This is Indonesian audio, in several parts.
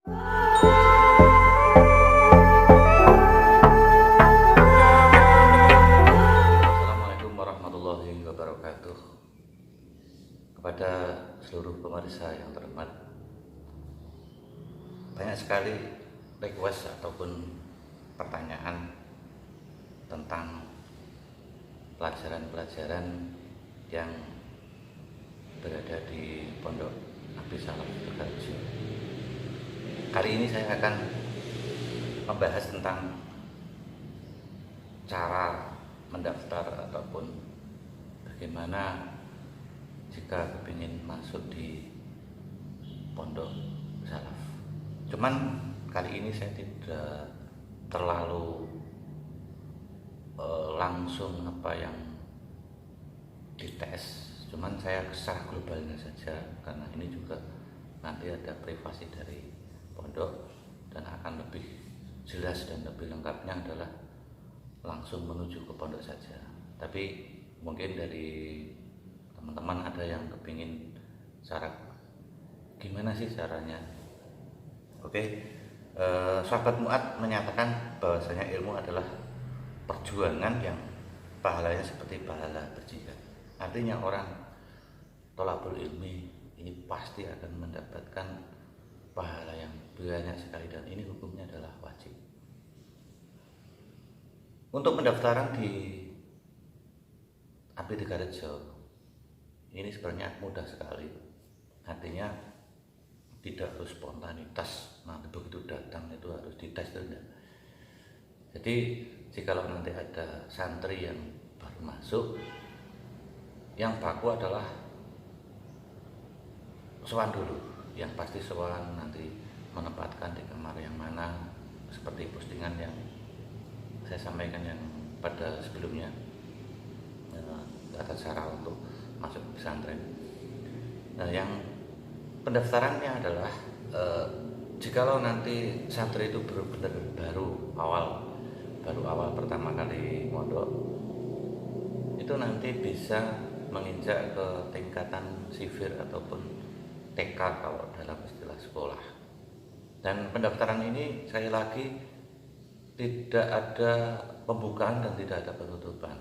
Assalamualaikum warahmatullahi wabarakatuh. Kepada seluruh pemirsa yang terhormat, banyak sekali request ataupun pertanyaan tentang pelajaran-pelajaran yang berada di Pondok Abdi Salaf Tegalrejo. Kali ini saya akan membahas tentang cara mendaftar ataupun bagaimana jika kepingin masuk di Pondok Salaf. Cuman kali ini saya tidak terlalu langsung apa yang dites, cuman saya secara globalnya saja, karena ini juga nanti ada privasi dari pondok dan akan lebih jelas dan lebih lengkapnya adalah langsung menuju ke pondok saja. Tapi mungkin dari teman-teman ada yang kepingin cara gimana sih caranya. Oke, sahabat Mu'ad menyatakan bahwasanya ilmu adalah perjuangan yang pahalanya seperti pahala berjihad. Artinya orang thalabul ilmi ini pasti akan mendapatkan pahala yang banyak sekali, dan ini hukumnya adalah wajib. Untuk pendaftaran di Abdi Tegalrejo ini sebenarnya mudah sekali. Artinya tidak harus spontanitas, nanti begitu datang itu harus dites, tidak. Jadi jikalau nanti ada santri yang baru masuk, yang baku adalah sowan dulu, yang pasti sowan nanti menempatkan di kamar yang mana, seperti postingan yang saya sampaikan yang pada sebelumnya, tata cara untuk masuk pesantren. Nah, yang pendaftarannya adalah jikalau nanti santri itu benar-benar baru awal pertama kali mondok, itu nanti bisa menginjak ke tingkatan sivir ataupun TK kalau dalam istilah sekolah. Dan pendaftaran ini sekali lagi tidak ada pembukaan dan tidak ada penutupan.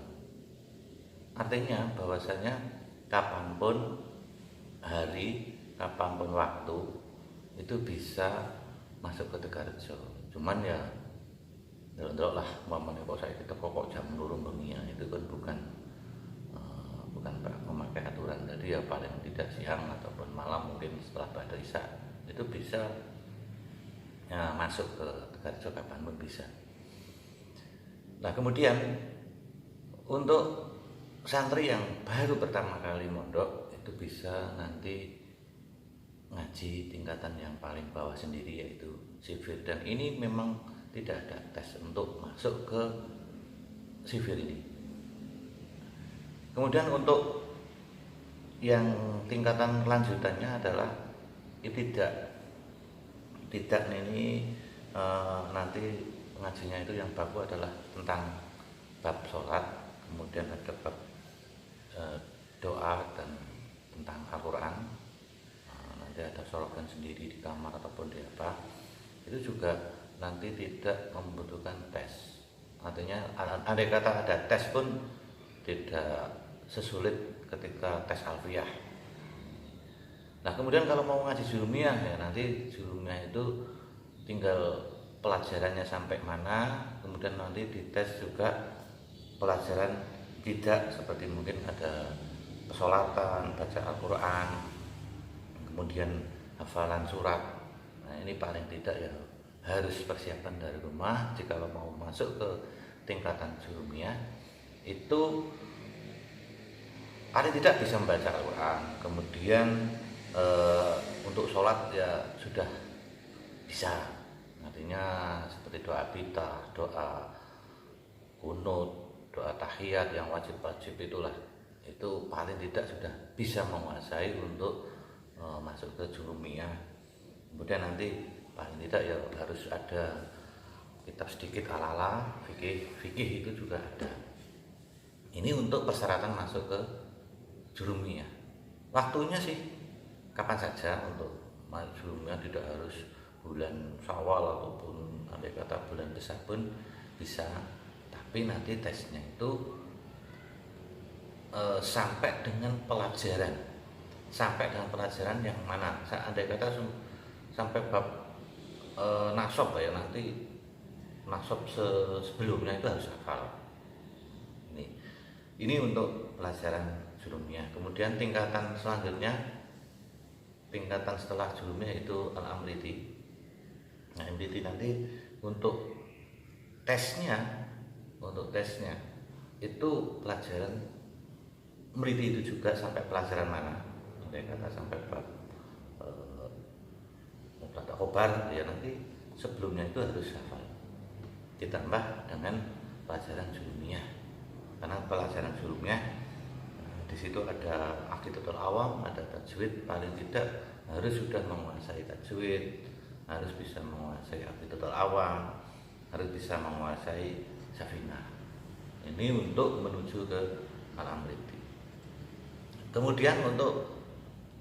Artinya bahwasanya kapanpun hari, kapanpun waktu itu bisa masuk ke Tegalrejo. Cuman ya ndelok lah, umpamane kok saya kok jam 2 bengi, itu kan bukan memakai aturan. Jadi ya paling tidak siang ataupun malam, mungkin setelah ba'da isya itu bisa ya, masuk ke Tegalrejo kapanpun bisa. Nah, kemudian untuk santri yang baru pertama kali mondok itu bisa nanti ngaji tingkatan yang paling bawah sendiri, yaitu sivir. Dan ini memang tidak ada tes untuk masuk ke sivir ini. Kemudian untuk yang tingkatan lanjutannya adalah tidak ini nanti ngajinya itu yang baku adalah tentang bab sholat, kemudian ada bab doa dan tentang Al-Quran. Nanti ada sorogan sendiri di kamar ataupun di apa, itu juga nanti tidak membutuhkan tes. Artinya andai kata ada tes pun tidak sesulit ketika tes alfiyah. Nah, kemudian kalau mau ngaji jurumiyah ya nanti jurumiyah itu tinggal pelajarannya sampai mana, kemudian nanti dites juga pelajaran tidak, seperti mungkin ada pesolatan, baca Al-Quran, kemudian hafalan surat. Nah, ini paling tidak ya harus persiapan dari rumah. Jika mau masuk ke tingkatan jurumiyah itu paling tidak bisa membaca Al-Quran. Kemudian untuk sholat ya sudah bisa, artinya seperti doa pita, doa kunut, doa tahiyat yang wajib-wajib itulah, itu paling tidak sudah bisa menguasai untuk masuk ke jurumiyah. Kemudian nanti paling tidak ya harus ada kitab sedikit ala-ala fikih itu juga ada. Ini untuk persyaratan masuk ke jurumiyah. Waktunya sih kapan saja untuk jurumiyah, tidak harus bulan Syawal ataupun andai kata bulan Besar pun bisa, tapi nanti tesnya itu sampai dengan pelajaran yang mana. Andai kata sampai bab nasob ya, nanti nasob sebelumnya itu harus hafal. Ini untuk pelajaran julumiyah. Kemudian tingkatan selanjutnya, tingkatan setelah julumiyah itu al-amriti. Nah, amriti nanti untuk tesnya itu pelajaran mriti itu juga sampai pelajaran mana? Andai kata sampai bab mubtada khobar ya, nanti sebelumnya itu harus hafal. Ditambah dengan pelajaran julumiyah. Karena pelajaran julumiyah di situ ada aqidatul awam, ada tajwid, paling tidak harus sudah menguasai tajwid, harus bisa menguasai aqidatul awam, harus bisa menguasai safinah. Ini untuk menuju ke al-amriti. Kemudian untuk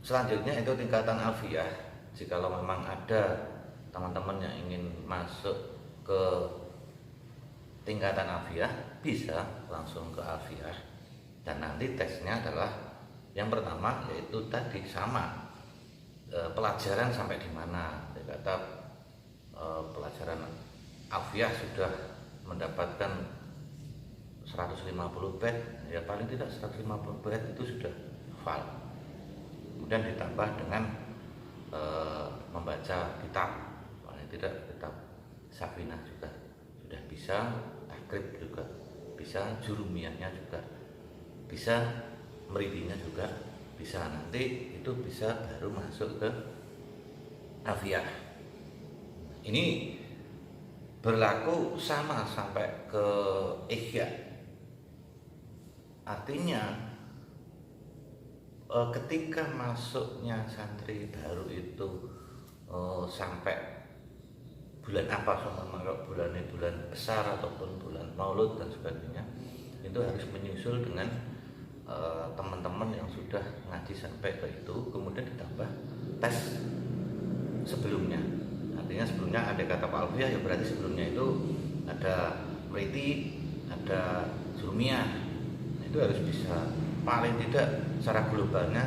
selanjutnya itu tingkatan alfiyah. Jikalau memang ada teman-teman yang ingin masuk ke tingkatan alfiyah, bisa langsung ke alfiyah. Dan nanti tesnya adalah yang pertama yaitu tadi sama pelajaran sampai di mana. Kata pelajaran alfiyah sudah mendapatkan 150 bait, ya paling tidak 150 bait itu sudah hafal. Kemudian ditambah dengan membaca kitab, paling tidak kitab safinah juga sudah bisa, takrib juga bisa, julumiyahnya juga bisa, meridinya juga bisa. Nanti itu bisa baru masuk ke alfiyah. Ini berlaku sama sampai ke ihya. Artinya ketika masuknya santri baru itu sampai bulan apa, sama bulan besar ataupun bulan maulud dan sebagainya, itu harus menyusul dengan teman-teman yang sudah ngaji sampai ke itu, kemudian ditambah tes sebelumnya. Artinya sebelumnya ada kata alfiyah, ya berarti sebelumnya itu ada mriti, ada julumiyah. Itu harus bisa, paling tidak secara globalnya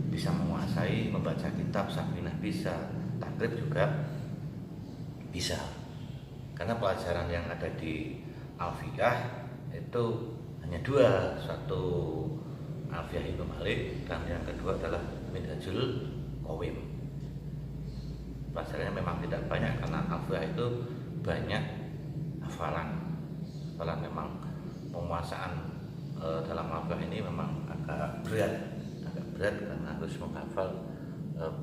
bisa menguasai, membaca kitab safinah bisa, takrib juga bisa. Karena pelajaran yang ada di alfiyah itu hanya dua, satu alfiyah Ibnu Malik dan yang kedua adalah Minhajul Qawim. Pelajarannya memang tidak banyak karena alfiyah itu banyak hafalan memang penguasaan dalam alfiyah ini memang agak berat karena harus menghafal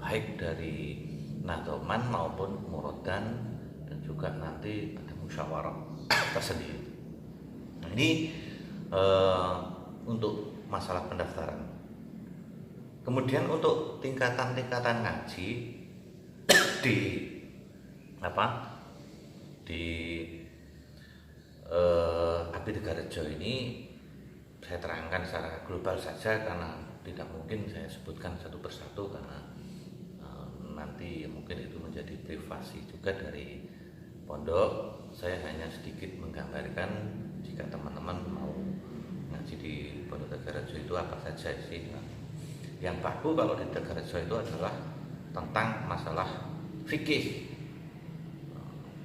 baik dari nadhoman maupun murodan, dan juga nanti ada musyawarah tersendiri. Nah, ini untuk masalah pendaftaran. Kemudian untuk tingkatan-tingkatan ngaji di Abdi Tegarejo ini saya terangkan secara global saja karena tidak mungkin saya sebutkan satu persatu karena nanti mungkin itu menjadi privasi juga dari pondok. Saya hanya sedikit menggambarkan jika teman-teman mau ngaji di Pondok Tegarejo itu apa saja sih. Yang baku kalau di Tegarejo itu adalah tentang masalah fikih.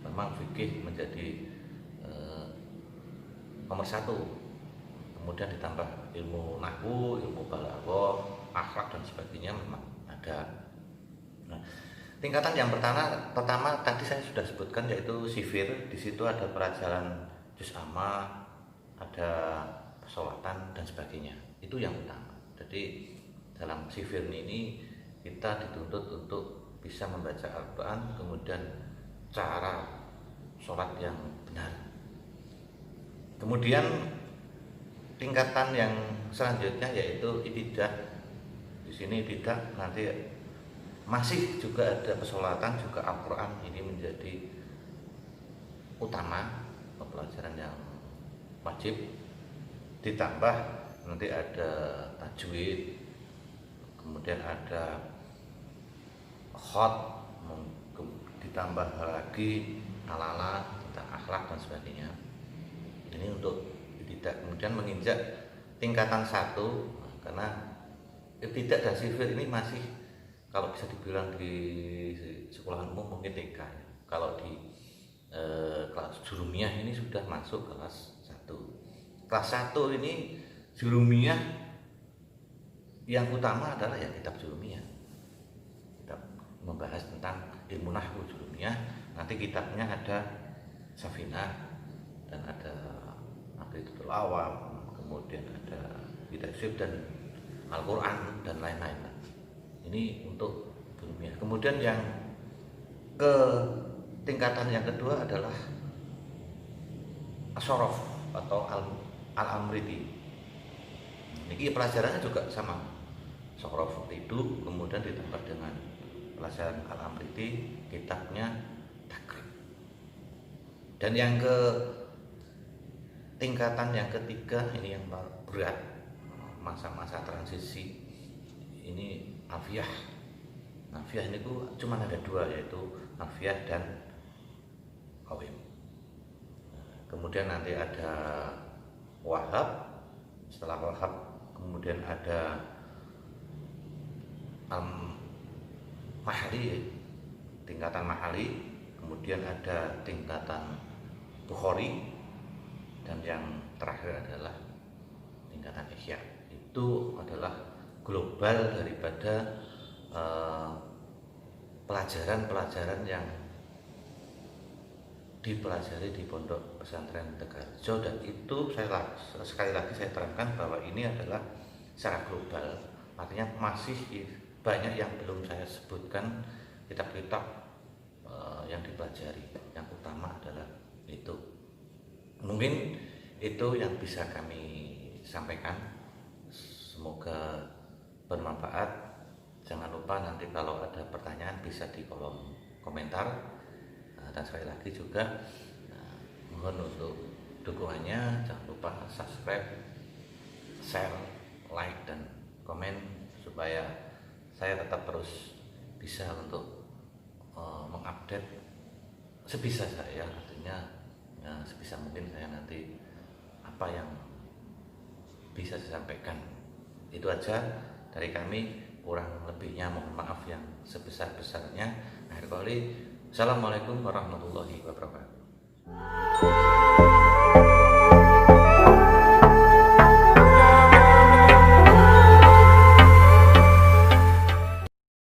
Memang fikih menjadi nomor satu. Kemudian ditambah ilmu nahwu, ilmu balaghah, akhlak dan sebagainya memang ada. Nah, tingkatan yang pertama tadi saya sudah sebutkan yaitu sifir. Di situ ada pelajaran juz amma, ada pesolatan dan sebagainya. Itu yang utama. Jadi dalam sifir ini kita dituntut untuk bisa membaca Al-Quran, kemudian cara sholat yang benar. Kemudian tingkatan yang selanjutnya yaitu ibtidah. Di sini ibtidah nanti masih juga ada pesolatan, juga Al-Quran ini menjadi utama, pelajaran yang wajib. Ditambah nanti ada tajwid, kemudian ada khot, ditambah lagi ala-ala tentang akhlak dan sebagainya. Ini untuk tidak kemudian menginjak tingkatan 1, karena tidak dan sivil ini masih kalau bisa dibilang di sekolah umum mungkin TK. Kalau di kelas jurumiyah ini sudah masuk kelas 1. Kelas 1 ini jurumiyah yang utama adalah ya kitab jurumiyah. Kitab membahas tentang ilmu nahwu jurumiyah. Nanti kitabnya ada Safinah dan ada Aqidatul Awam, kemudian ada Kitab dan Al-Quran dan lain-lain. Ini untuk jurumiyah. Kemudian yang ke tingkatan yang kedua adalah Asyaraf atau Al-Amriti. Ini pelajarannya juga sama. Asyaraf itu kemudian ditambah dengan pelajaran Al-Amriti, kitabnya Takrib. Dan yang ke tingkatan yang ketiga ini yang berat, masa-masa transisi ini Alfiyah. Alfiyah ini cuma ada 2, yaitu Alfiyah dan Qawim. Kemudian nanti ada Wahab, setelah Wahab kemudian ada Mahali, tingkatan Mahali, kemudian ada tingkatan Bukhari, dan yang terakhir adalah tingkatan Ihya. Itu adalah global daripada pelajaran-pelajaran yang dipelajari di Pondok Pesantren Tegarjo, dan itu sekali lagi saya terangkan bahwa ini adalah secara global, artinya masih banyak yang belum saya sebutkan kitab-kitab yang dipelajari. Yang utama adalah itu. Mungkin itu yang bisa kami sampaikan. Semoga bermanfaat. Jangan lupa nanti kalau ada pertanyaan bisa di kolom komentar. Dan sekali lagi juga mohon untuk dukungannya. Jangan lupa subscribe, share, like, dan komen supaya saya tetap terus bisa untuk mengupdate sebisa saya, artinya ya, sebisa mungkin saya nanti apa yang bisa saya sampaikan. Itu aja dari kami, kurang lebihnya mohon maaf yang sebesar-besarnya. Akhir kali, assalamualaikum warahmatullahi wabarakatuh.